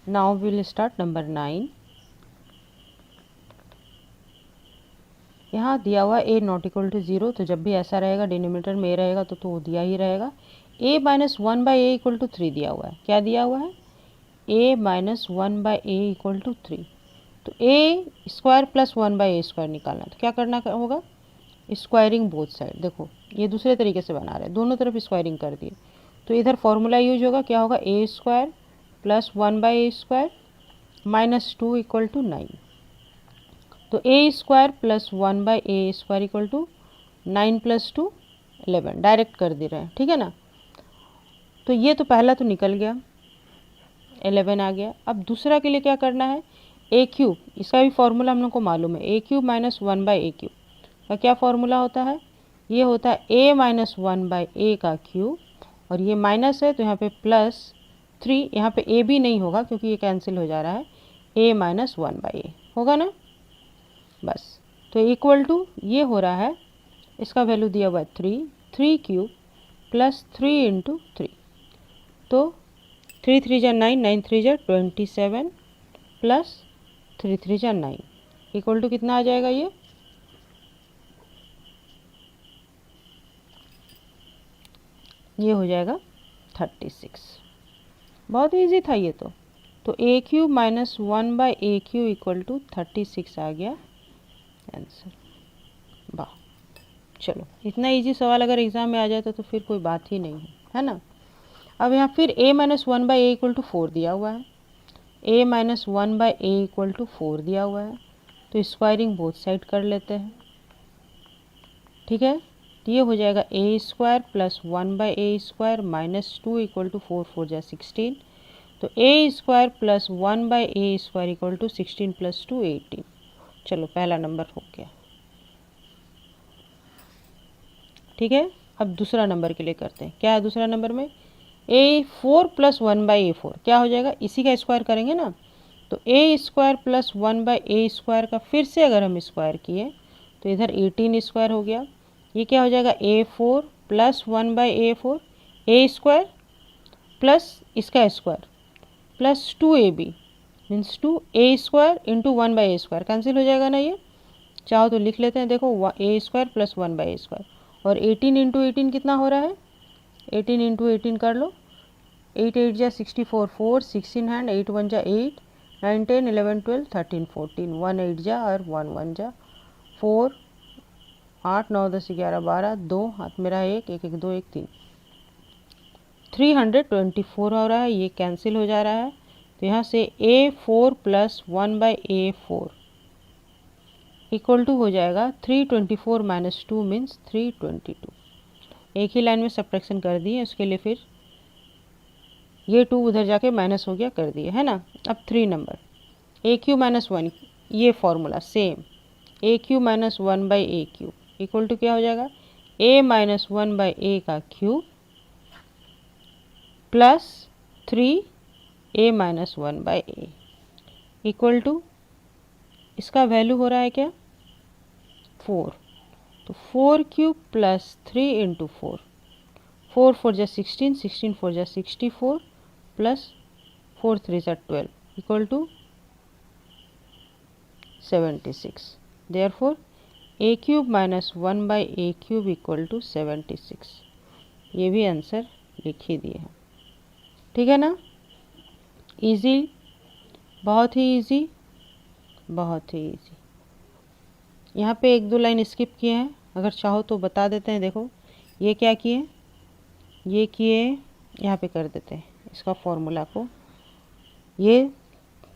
Now will start number 9। यहाँ दिया हुआ a नॉट इक्वल टू 0, तो जब भी ऐसा रहेगा डिनोमिनेटर में a रहेगा तो वो दिया ही रहेगा। a minus 1 by a equal to 3 दिया हुआ है। क्या दिया हुआ है? a minus 1 by a equal to 3। तो a square plus 1 by a square निकालना है, तो क्या करना होगा? Squaring both side. देखो ये दूसरे तरीके से बना रहे हैं, दोनों तरफ स्क्वायरिंग कर दिए, तो इधर फॉर्मूला यूज होगा। क्या होगा? A square plus 1 by a square minus 2 equal to 9। तो a square plus 1 by a square equal to 9 plus 2 11, direct कर दे रहे हैं, ठीक है ना। तो ये तो पहला तो निकल गया, 11 आ गया। अब दूसरा के लिए क्या करना है? ए क्यूब, इसका भी फॉर्मूला हम लोग को मालूम है। A cube minus 1 by a cube का क्या फॉर्मूला होता है? ये होता है a माइनस 1 बाई ए का क्यूब, और ये माइनस है तो यहाँ पे प्लस 3, यहाँ पे a भी नहीं होगा क्योंकि ये कैंसिल हो जा रहा है। a माइनस 1 बाई ए होगा ना, बस। तो इक्वल टू ये हो रहा है, इसका वैल्यू दिया हुआ है 3 क्यूब प्लस 3 इंटू 3। तो 3 3 जा 9, 9 3 जा 27 प्लस 3 3 जा 9 इक्वल टू कितना आ जाएगा? ये हो जाएगा 36। बहुत इजी था ये तो a cube minus 1 by a cube equal to 36 आ गया आंसर। वाह, चलो इतना इजी सवाल अगर एग्जाम में आ जाए तो फिर कोई बात ही नहीं है ना। अब यहाँ फिर a minus 1 by a equal to 4 दिया हुआ है। a minus 1 by a equal to 4 दिया हुआ है, तो स्क्वायरिंग बोथ साइड कर लेते हैं, ठीक है। तो ये हो जाएगा a square plus 1 by a square minus 2 equal to 4 4 जा 16। तो a square plus 1 by a square equal to 16 plus 2 18। चलो पहला नंबर हो गया, ठीक है। अब दूसरा नंबर के लिए करते हैं। क्या है दूसरा नंबर में? ए 4 प्लस 1 बाई ए 4 क्या हो जाएगा? इसी का स्क्वायर करेंगे ना। तो a square plus 1 by a square का फिर से अगर हम स्क्वायर किए तो इधर 18 स्क्वायर हो गया। ये क्या हो जाएगा? A 4 plus 1 by a 4 a square plus इसका square plus 2ab means 2 a square into 1 by a square, cancel हो जाएगा ना। ये चाहो तो लिख लेते हैं, देखो a square plus 1 by a square, और 18 इंटू 18 कितना हो रहा है? 18 इंटू 18 कर लो, 8 8 जा 64, 4 16 हैंड, 8 1 जा 8, 9 10 11 12 13 14, 1 8 जा और 1 1 जा 4, 8 9 10 11 12, 2 हाथ मेरा 1 1 1 2 1 3, 324 हो रहा है। ये कैंसिल हो जा रहा है, तो यहाँ से a 4 plus 1 by a 4 equal to हो जाएगा 324 माइनस 2 मीन्स 322। एक ही लाइन में सब्ट्रैक्शन कर दिए, उसके लिए फिर ये 2 उधर जाके माइनस हो गया, कर दिए है ना। अब 3 नंबर, ए क्यू माइनस 1, ये formula same, a q minus 1 by a q equal to क्या हो जाएगा? ए माइनस 1 बाई ए का cube plus 3 a minus 1 by a equal to, इसका वैल्यू हो रहा है क्या? 4। तो 4 क्यूब प्लस 3 इंटू 4, 4 4 जा 16, 16 4 जा 64 प्लस 4 3 जा 12 equal to 76। Therefore a cube minus 1 by a cube equal to 76। ये भी आंसर लिख ही दिए हैं, ठीक है ना। इजी, बहुत ही इजी, बहुत ही इजी। यहाँ पे एक दो लाइन स्किप किए हैं, अगर चाहो तो बता देते हैं। देखो ये क्या किए, ये किए, यहाँ पे कर देते हैं इसका फॉर्मूला को। ये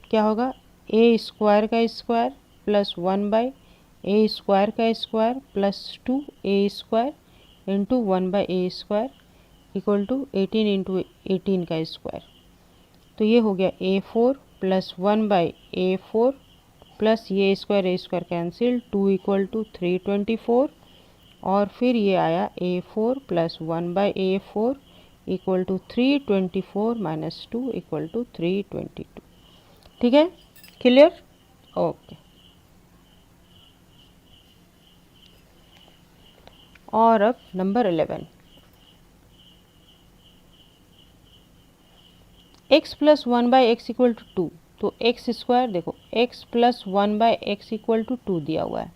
क्या होगा? ए स्क्वायर का square plus 1 by a square का square plus 2 a square into 1 by a square equal to 18 into 18 का स्क्वायर। तो ये हो गया a 4 plus 1 by a 4 plus ये स्क्वायर कैंसिल, 2 इक्वल टू 324, और फिर ये आया a 4 plus 1 by a 4 equal to 324 minus 2 equal to 322। ठीक है, क्लियर? ओके। और अब number 11, x plus 1/x equal to 2, तो एक्स स्क्वायर देखो x plus 1/x equal to 2 दिया हुआ है,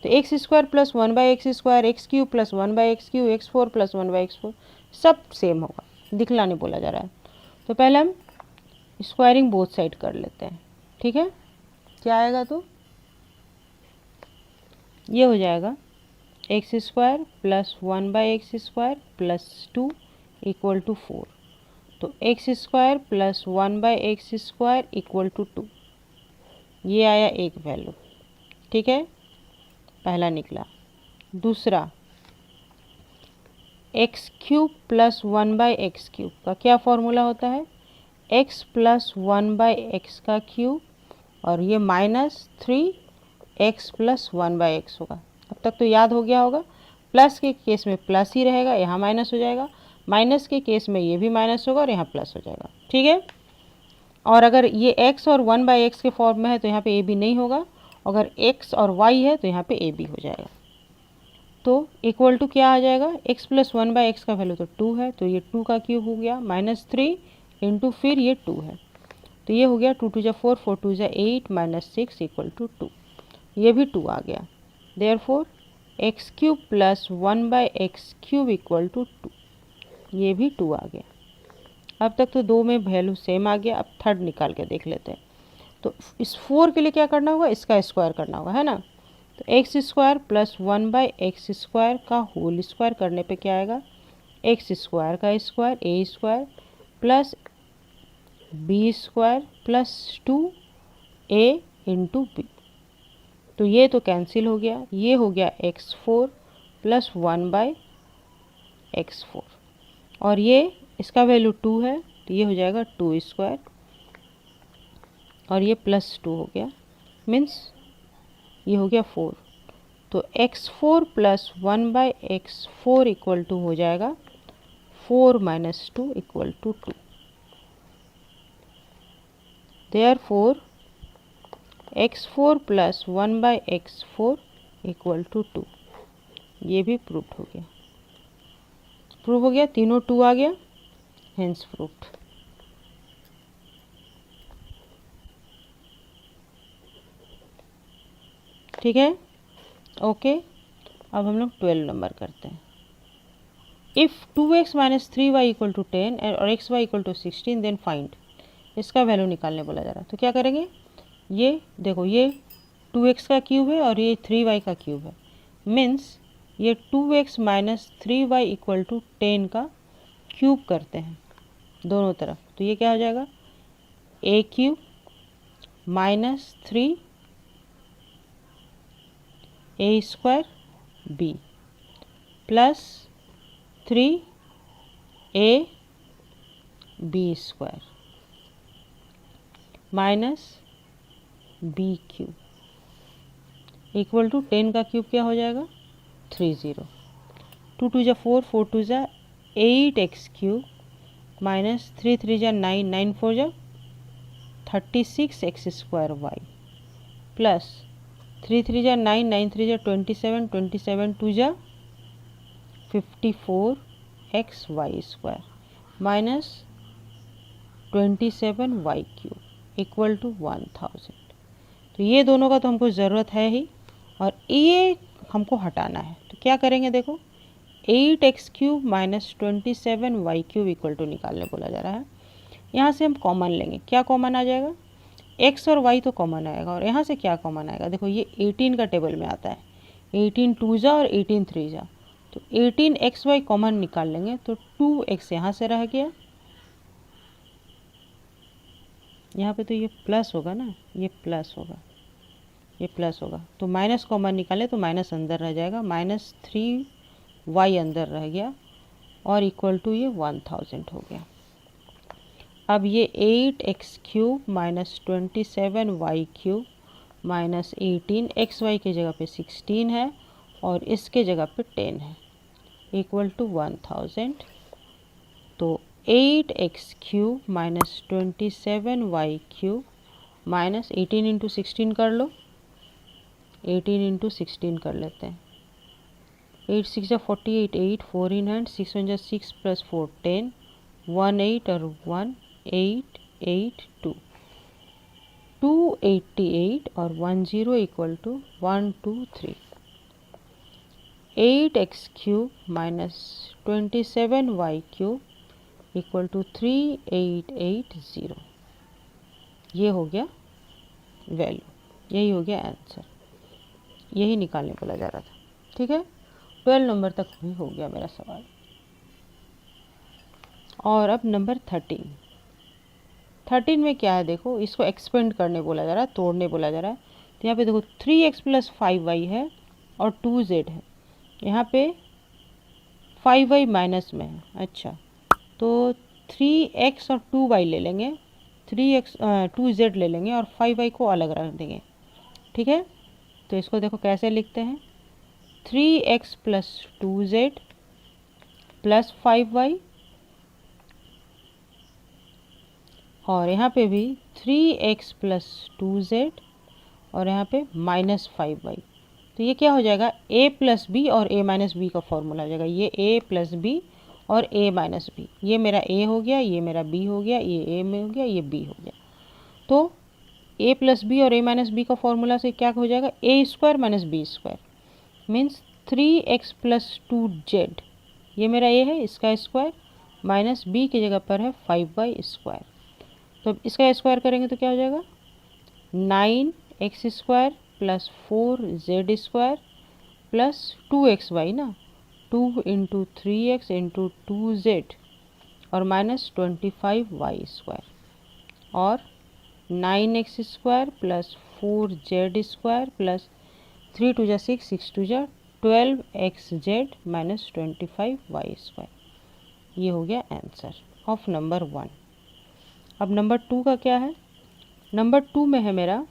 तो x square plus 1/x square, x cube plus 1/x cube, x4 plus 1/x4 सब सेम होगा, दिखला नहीं बोला जा रहा है। तो पहले हम स्क्वायरिंग बोथ साइड कर लेते हैं, ठीक है। क्या आएगा, तो ये हो जाएगा x square plus 1/x square plus 2 equal to 4, तो x square plus 1/x square equal to 2, ये आया एक वैल्यू, ठीक है, पहला निकला। दूसरा x cube plus 1/x cube का क्या फॉर्मूला होता है, x प्लस 1/x का क्यूब और ये -3x प्लस 1/x होगा। अब तक तो याद हो गया होगा, प्लस के केस में प्लस ही रहेगा, यहाँ माइनस हो जाएगा, माइनस के केस में ये भी माइनस होगा और यहाँ प्लस हो जाएगा, ठीक है। और अगर ये x और 1/x के फॉर्म में है तो यहाँ पे a भी नहीं होगा, अगर x और y है तो यहाँ पे a भी हो जाएगा। तो इक्वल टू क्या आ जाएगा, x प्लस 1/x का वैल्यू तो 2 है, तो ये 2 का क्यूब हो गया -3 इंटू फिर ये 2 है, तो ये हो गया 2 2 4, 4 2 8 -6 इक्वल टू 2, ये भी 2 आ गया। Therefore x cube plus 1/x cube equal to 2, ये भी 2 आ गया। अब तक तो दो में वैल्यू सेम आ गया, अब थर्ड निकाल के देख लेते हैं। तो इस 4 के लिए क्या करना होगा, इसका स्क्वायर करना होगा, है ना। तो x square plus 1/x square का होल स्क्वायर करने पे क्या आएगा, एक्स स्क्वायर का square a square plus b square plus 2a into b, तो ये तो कैंसिल हो गया, ये हो गया x4 प्लस 1/x4 और ये इसका वैल्यू 2 है, तो ये हो जाएगा 2 स्क्वायर और ये प्लस 2 हो गया, मीन्स ये हो गया 4, तो x4 plus 1/x4 equal to हो जाएगा 4 minus 2 equal to 2। Therefore x4 plus 1/x4 equal to 2, ये भी प्रूव हो गया, प्रूव हो गया, तीनों 2 आ गया, हेंस प्रूव्ड। ठीक है, ओके। अब हम लोग 12 नंबर करते हैं। If 2x minus 3y equal to 10 और xy equal to 16 then find, इसका वैल्यू निकालने बोला जा रहा है। तो क्या करेंगे, ये देखो ये 2x का क्यूब है और ये 3y का क्यूब है, मीन्स ये 2x minus 3y equal to 10 का क्यूब करते हैं दोनों तरफ, तो ये क्या हो जाएगा, a cube minus 3 a square b plus 3a b square minus b cube equal to 10 का क्यूब क्या हो जाएगा, 30, 2 2 जा 4, 4 2 जा 8x क्यूब माइनस 3 3 जा 9, 9 4 जा 36x स्क्वायर y प्लस 3 3 जा 9, 9 3 जा 27, 27 2 जा 54x y square minus 27y cube equal to 1000। तो ये दोनों का तो हमको ज़रूरत है ही और ये हमको हटाना है, तो क्या करेंगे, देखो 8x cube minus 27y cube equal to निकालने बोला जा रहा है। यहाँ से हम कॉमन लेंगे, क्या कॉमन आ जाएगा, x और y तो कॉमन आएगा और यहाँ से क्या कॉमन आएगा, देखो ये 18 का टेबल में आता है, 18 2 जा और 18 3 जा, तो 18xy कॉमन निकाल लेंगे, तो 2x यहाँ से रह गया, यहाँ पे तो ये प्लस होगा ना, ये प्लस होगा, ये प्लस होगा, तो माइनस कॉमन निकाले तो माइनस अंदर रह जाएगा, -3y अंदर रह गया और इक्वल टू ये 1000 हो गया। अब ये 8x cube minus 27y cube minus 18 xy के जगह पे 16 है और इसके जगह पे 10 है इक्वल टू 1000। तो 8x cube minus 27y cube minus 18 into 16 कर लो, 18 इंटू 16 कर लेते हैं, 8 6 जा 48, 8 4 इन हैंड, 6 1 जा 6 प्लस 4 10, 1 8 और 1 882, 288 और 10 equal to 123। 8x cube minus 27y cube equal to 3880। ये हो गया वैल्यू, यही हो गया आंसर, यही निकालने बोला जा रहा था। ठीक है, 12 नंबर तक भी हो गया मेरा सवाल। और अब नंबर 13 में क्या है देखो, इसको एक्सपेंड करने बोला जा रहा है, तोड़ने बोला जा रहा है। तो यहाँ पे देखो 3x प्लस 5y है और 2z है, यहाँ पे 5y माइनस में है। अच्छा, तो 3x और 2y ले लेंगे, 2z ले लेंगे और 5y को अलग रख देंगे। ठीक है, तो इसको देखो कैसे लिखते हैं, 3x plus 2z plus 5y, और यहाँ पे भी 3x प्लस 2z और यहाँ पे माइनस 5y। तो ये क्या हो जाएगा, a प्लस बी और a माइनस बी का फॉर्मूला हो जाएगा। ये a प्लस बी और a माइनस बी, ये मेरा a हो गया, ये मेरा b हो गया, ये a में हो गया, ये b हो गया। तो a प्लस बी और a माइनस बी का फॉर्मूला से क्या हो जाएगा, a square minus b square means 3x plus 2z, ये मेरा a है, इसका स्क्वायर माइनस b की जगह पर है 5y स्क्वायर। तो अब इसका स्क्वायर करेंगे तो क्या हो जाएगा, 9x square plus 4z square plus 2xy ना, 2 इंटू 3x इंटू 2z और माइनस 25y स्क्वायर, और 9x square plus 4z square plus 3 टू जा 6, 6 टू जा 12xz माइनस 25y स्क्वायर। ये हो गया आंसर ऑफ नंबर 1। अब नंबर 2 का क्या है, नंबर 2 में है मेरा,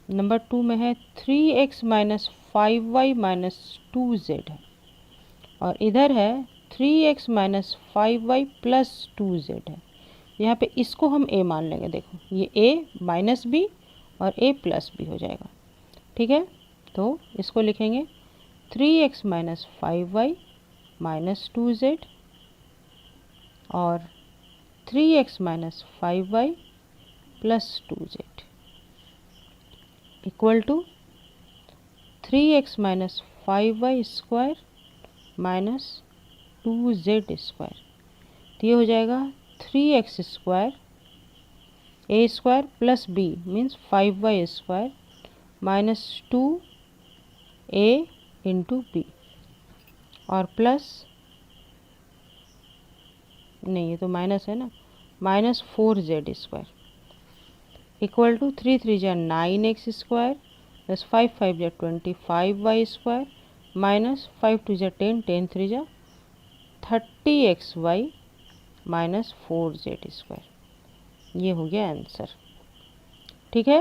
नंबर 2 में है 3x minus 5y minus 2z है, और इधर है 3x minus 5y plus 2z है। यहाँ पे इसको हम a मान लेंगे, देखो ये a माइनस b और a प्लस b हो जाएगा। ठीक है, तो इसको लिखेंगे 3x minus 5y minus 2z और 3x minus 5y plus 2z equal to 3x minus 5y square minus 2z square. तो ये हो जाएगा 3x square a square plus b means 5y square minus 2a into b और plus, नहीं ये तो minus है ना, minus 4z square equal to 3 3 जा 9x स्क्वायर प्लस 5 5 जा 25y स्क्वायर माइनस 5 2 जा 10 10 3 जा 30xy माइनस 4z स्क्वायर। ये हो गया आंसर। ठीक है,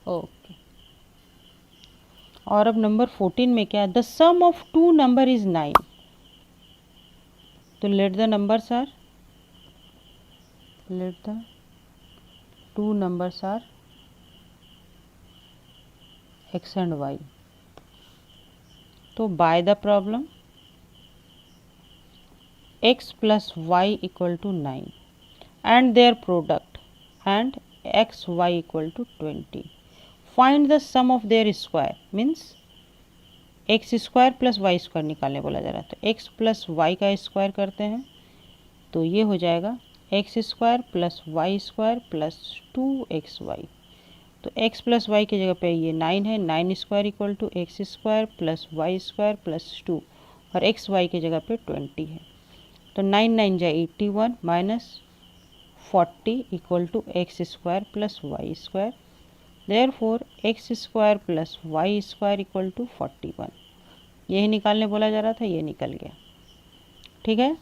ओके। और अब नंबर 14 में क्या है, the sum of 2 number is 9। तो let the numbers are, let the 2 numbers are x and y। तो by the problem x plus y equal to 9 and their product and x y equal to 20, find the sum of their square means x square plus y square निकालने बोला जा रहा है। तो x plus y का square करते हैं तो ये हो जाएगा x square plus y square plus 2xy। तो x प्लस वाई की जगह पे ये 9 है, 9 square equal to x square plus y square plus 2 और एक्स वाई की जगह पे 20 है। तो 9 9 जा 81 minus 40 equal to x square plus y square, therefore x square plus y square equal to 41। यही निकालने बोला जा रहा था, ये निकल गया। ठीक है,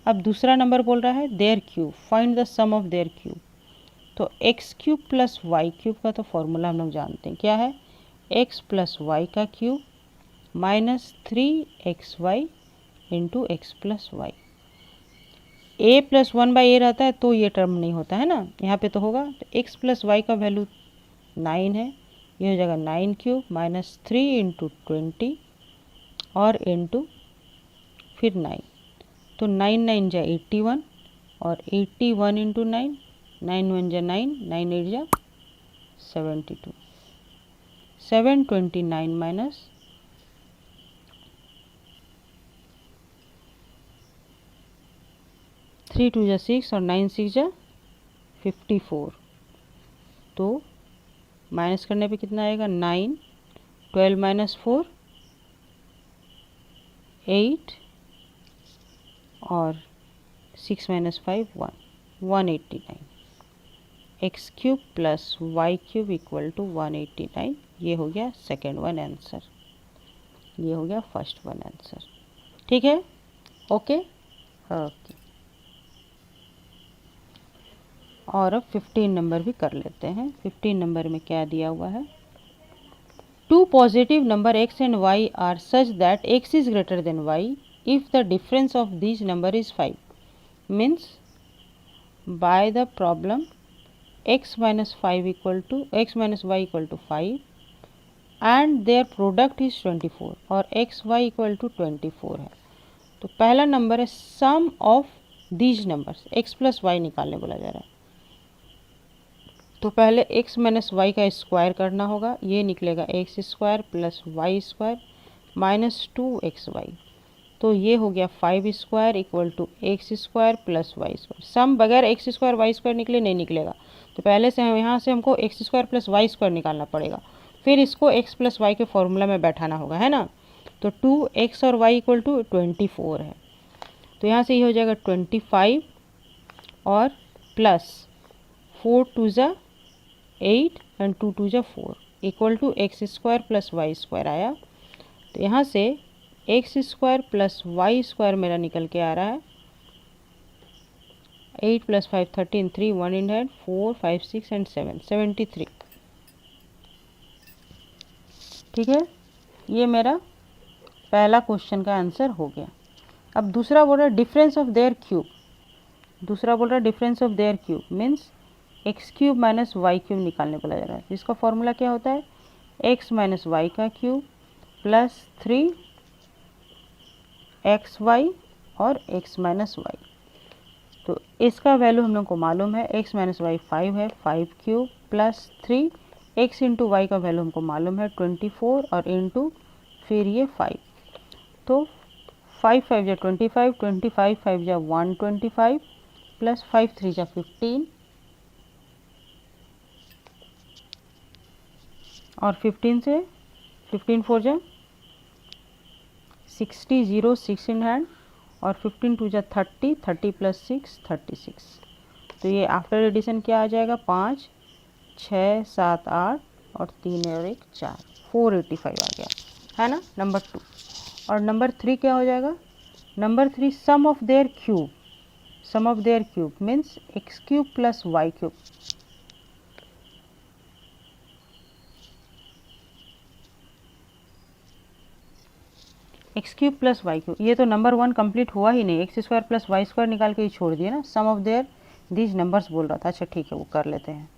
अब दूसरा नंबर बोल रहा है their cube, find the sum of their cube. तो x cube plus y cube का तो फॉर्मूला हम लोग जानते हैं, क्या है, एक्स प्लस वाई का cube minus 3xy into x plus y. A plus 1/a रहता है तो ये टर्म नहीं होता है ना, यहाँ पे तो होगा। तो एक्स प्लस वाई का वैल्यू 9 है, ये हो जाएगा 9 क्यूब माइनस 3 इंटू 20 और इंटू फिर 9। तो 9 9 जा 81 और 81 इंटू 9, 9 1 जा 9, 9 8 जा 72, 729 माइनस 3 2 जा 6 और 9 6 जा 54। तो माइनस करने पे कितना आएगा 9, 12 माइनस 4 8 और 6 minus 5 1, 189। X cube plus y cube equal to 189। ये हो गया सेकेंड वन आंसर, ये हो गया फर्स्ट वन आंसर। ठीक है, ओके ओके। और अब 15 नंबर भी कर लेते हैं। 15 नंबर में क्या दिया हुआ है, two positive number x and y are such that x is greater than y if the difference of this number is 5। Means by the problem x minus 5 equal to x minus y equal to 5 and their product is 24 और x y equal to 24 है। तो पहला number है sum of these numbers, x plus y निकालने बोला जा रहा है। तो पहले x माइनस वाई का स्क्वायर करना होगा, ये निकलेगा x square plus y square minus 2xy। तो ये हो गया 5 square equal to x square plus y square. Sum बगैर एक्स स्क्वायर वाई स्क्वायर निकले नहीं निकलेगा, तो पहले से हम यहाँ से हमको x square plus y square निकालना पड़ेगा, फिर इसको x प्लस वाई के फॉर्मूला में बैठाना होगा, है ना। तो 2x और y इक्वल टू 24 है। तो यहाँ से ये हो जाएगा 25 और प्लस 4 2 जा 8 एंड 2 2 जा 4 equal to x square plus y square आया। तो यहाँ से x square plus y square मेरा निकल के आ रहा है 8 प्लस 5 13, 3 1 इन हैंड 4 5 6 एंड 7 73। ठीक है, ये मेरा पहला क्वेश्चन का आंसर हो गया। अब दूसरा बोल रहा है डिफरेंस ऑफ देयर क्यूब। दूसरा बोल रहा है difference of their cube means x cube minus y cube निकालने बोला जा रहा है। इसका फॉर्मूला क्या होता है, एक्स माइनस वाई का क्यूब प्लस 3 एक्स वाई और एक्स माइनस वाई। तो इसका वैल्यू हम लोग को मालूम है, एक्स माइनस वाई 5 है, 5 cube plus 3 x into y का वैल्यू हमको मालूम है 24 और इंटू फिर ये 5। तो 5 5 जा 25, 25 5 जा 125 प्लस 5 3 जा 15 और 15 से 15 4 जा 60 0 6 इन हैंड और 15 2 जा 30, 30 प्लस 6 36। तो ये आफ्टर एडिशन क्या आ जाएगा 5 6 7 8 और 3 और 1 4, 485 आ गया, है ना नंबर 2। और नंबर 3 क्या हो जाएगा, number 3 sum of their cube. Sum of their cube means x cube plus y cube. X cube plus y cube, ये तो नंबर 1 कंप्लीट हुआ ही नहीं, x square plus y square निकाल के ही छोड़ दिए ना। Sum of their these numbers बोल रहा था। अच्छा ठीक है, वो कर लेते हैं।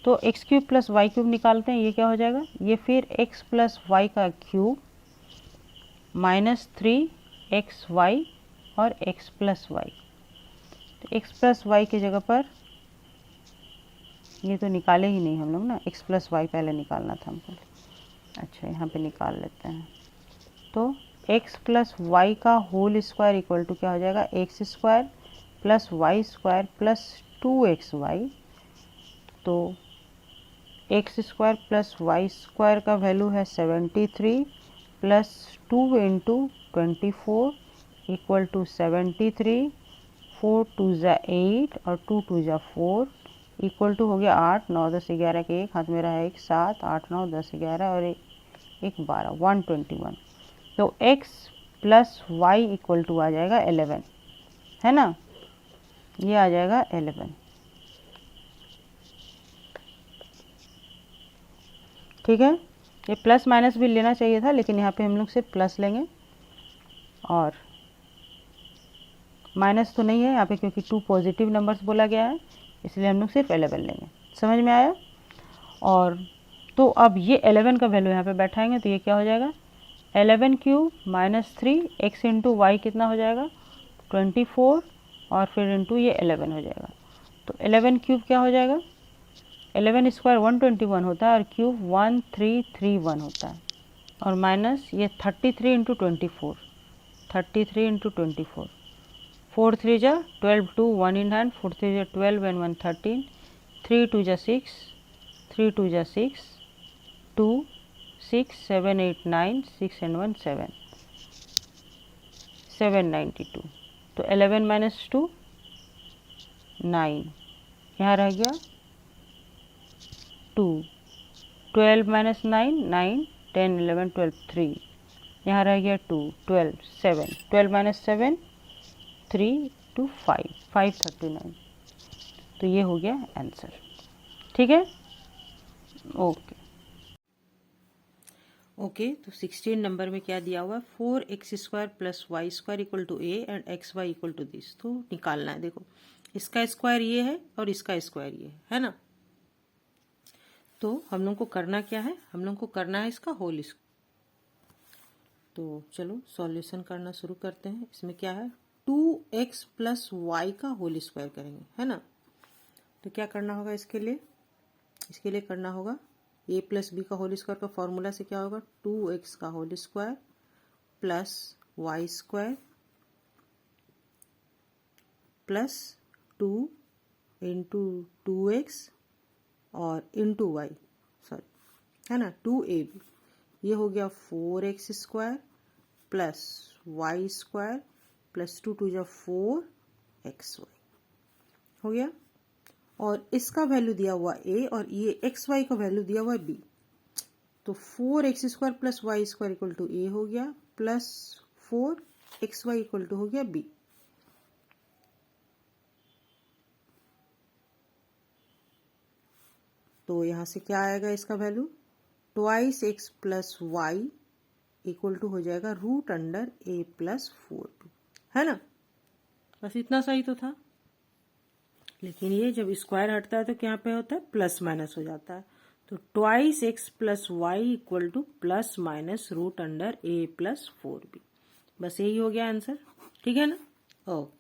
तो x cube plus y cube निकालते हैं, ये क्या हो जाएगा, ये फिर एक्स प्लस वाई का क्यूब माइनस 3 एक्स वाई और एक्स प्लस वाई। तो एक्स प्लस वाई की जगह पर ये तो निकाले ही नहीं हम लोग ना, एक्स प्लस वाई पहले निकालना था हमको। अच्छा यहाँ पे निकाल लेते हैं। तो एक्स प्लस वाई का होल स्क्वायर इक्वल टू क्या हो जाएगा, x square plus y square plus 2xy। तो x square plus y square का वैल्यू है 73 प्लस 2 इंटू 24 इक्वल टू 73, 4 2 जा 8 और 2 2 जा 4 इक्वल टू हो गया 8 9 10 11 के एक हाथ में रहा 1 7 8 9 10 11 और एक 12 121। तो x plus y equal to आ जाएगा 11, है ना, ये आ जाएगा 11। ठीक है, ये प्लस माइनस भी लेना चाहिए था लेकिन यहाँ पे हम लोग सिर्फ प्लस लेंगे और माइनस तो नहीं है यहाँ पे क्योंकि 2 पॉजिटिव नंबर्स बोला गया है, इसलिए हम लोग सिर्फ 11 लेंगे। समझ में आया। और तो अब ये 11 का वैल्यू यहाँ पे बैठाएंगे तो ये क्या हो जाएगा, 11 cube minus 3 x into y कितना हो जाएगा 24 और फिर इंटू ये 11 हो जाएगा। तो 11 क्यूब क्या हो जाएगा, 11 स्क्वायर 121 होता है और क्यूब 1331 होता है, और माइनस ये 33 इंटू 24, 33 इंटू 24, 4 3 जा 12, 2 1 in hand, 4 3 जा 12 and 1 13, 3 2 जा 6, 3 2 जा 6, 2 6 7 8 9, 6 and 1 7, 792। तो 11 माइनस 2 9, यहाँ रह गया 2, 12 माइनस 9 9, 10 11 12 3, यहाँ रह गया 2, 12 7, 12 माइनस 7 3 2 5, 539। तो ये हो गया आंसर। ठीक है, ओके ओके। तो 16 नंबर में क्या दिया हुआ है, 4x square plus y square equal to a and x y equal to this. तो निकालना है, देखो इसका स्क्वायर ये है और इसका स्क्वायर ये है ना। तो हम लोग को करना क्या है, हम लोग को करना है इसका होल स्क्वायर। तो चलो सॉल्यूशन करना शुरू करते हैं। इसमें क्या है, 2x प्लस वाई का होल स्क्वायर करेंगे, है ना। तो क्या करना होगा इसके लिए, इसके लिए करना होगा a प्लस बी का होल स्क्वायर का फॉर्मूला से क्या होगा, 2x का whole square plus y square plus 2 into 2x और इंटू वाई, सॉरी है ना, 2ab। ये हो गया 4x square plus y square plus 2 2 जा 4xy हो गया। और इसका वैल्यू दिया हुआ a और ये xy का वैल्यू दिया हुआ b। तो 4x square plus y square equal to a हो गया प्लस 4xy इक्वल टू हो गया b। तो यहां से क्या आएगा इसका value, 2x plus y equal to हो जाएगा root under a plus 4b, है ना। बस इतना सही तो था, लेकिन ये जब स्क्वायर हटता है तो क्या पे होता है, प्लस माइनस हो जाता है। तो 2x plus y equal to plus minus root under a plus 4b। बस यही हो गया आंसर, ठीक है ना। ओके।